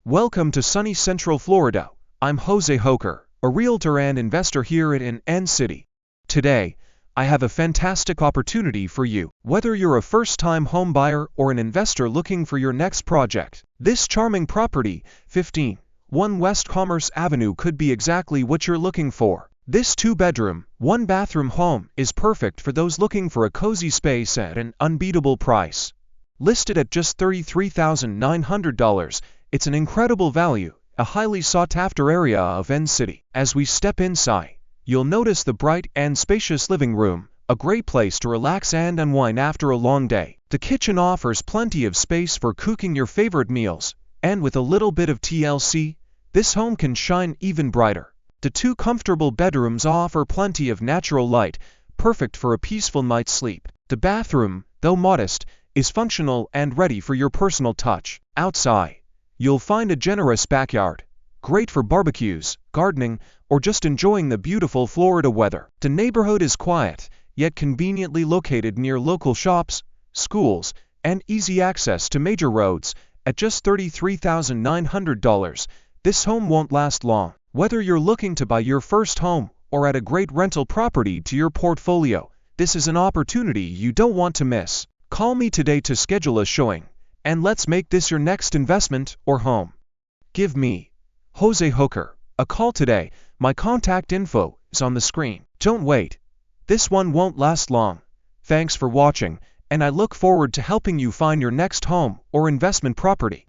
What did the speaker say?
Welcome to sunny Central Florida. I'm 𝐁𝐸𝐻𝐻, a realtor and investor here at inn City. Today, I have a fantastic opportunity for you. Whether you're a first-time home buyer or an investor looking for your next project, this charming property, 15-1 West Commerce Avenue, could be exactly what you're looking for. This 2-bedroom, 1-bathroom home is perfect for those looking for a cozy space at an unbeatable price. Listed at just $33,900, it's an incredible value, a highly sought-after area of inn City. As we step inside, you'll notice the bright and spacious living room, a great place to relax and unwind after a long day. The kitchen offers plenty of space for cooking your favorite meals, and with a little bit of TLC, this home can shine even brighter. The 2 comfortable bedrooms offer plenty of natural light, perfect for a peaceful night's sleep. The bathroom, though modest, is functional and ready for your personal touch. Outside, you'll find a generous backyard, great for barbecues, gardening, or just enjoying the beautiful Florida weather. The neighborhood is quiet, yet conveniently located near local shops, schools, and easy access to major roads. At just $33,900, this home won't last long. Whether you're looking to buy your first home or add a great rental property to your portfolio, this is an opportunity you don't want to miss. Call me today to schedule a showing, and let's make this your next investment or home. Give me, 𝐁𝐸𝐻𝐻, a call today. My contact info is on the screen. Don't wait. This one won't last long. Thanks for watching, and I look forward to helping you find your next home or investment property.